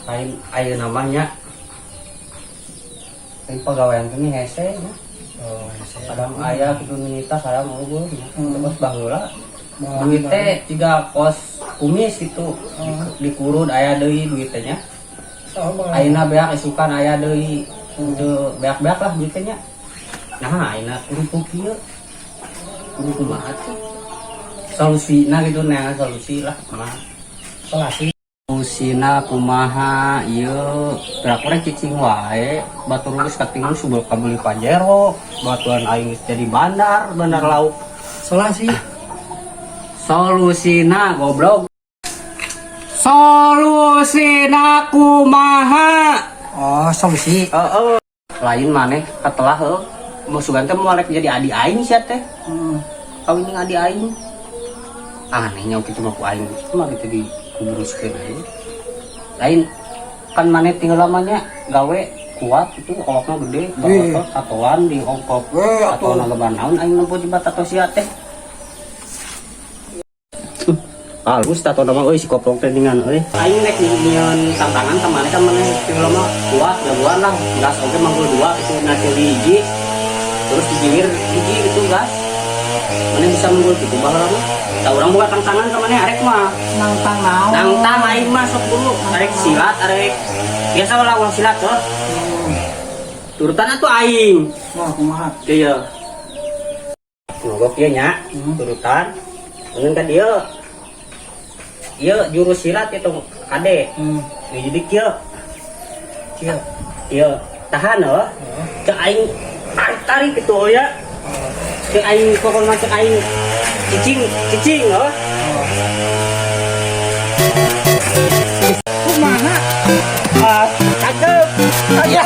lain ayo namanya lain pegawaian ini hese ya. Kadang ayah gitu nita kadang unggul terus baheula duit teh 3 kos kumis itu dikurun ayah deui duit teh nya ayeuna beak isukan ayah deui teu beak-beak lah duit teh nya nah ayeuna kudu kieu kudu kumaha tuh solusina gitu nah solusi lah kumaha solusina kumaha ieu gerak-gerak cicing wae batur geus katingal subul kabeli Pajero batuan aing geus jadi bandar lauk solusina goblok solusina kumaha Solusi. lain maneh katelah heuh musugan teh moal rek jadi adi aing sia teh kawin jeung adi aing anehnya kitu mah ku aing mah kitu dikuburuskeun aing lain kan maneh tinggal lamanya gawe kuat itu awakna gede batok tatoan di ongkop atau naleban naon aing nempo jibat tato sia teh halus tato nama euy si koplok teh dengan euy aing rek nyieun tantangan ka maneh kan maneh tinggal lama kuat jagoan lah gas oge manggul 2 itu nacil hiji terus dijingir hiji gitu gas maneh bisa manggul kitu baheula mah da urang boga tantangan ka maneh arek mah Nangtang naon? nangtang aing mah sok dulu arek silat arek biasa lah ulah silat tuh turutan atuh aing Wah, kumaha? kieu ngogok ieu nya turutan ngeun ka dieu ieu jurus silat itu kade jadi kieu ieu tahan heuh cek aing tarik gitu ya cek aing pokoknya cek aing cicing heuh Kumaha? cakep Ya.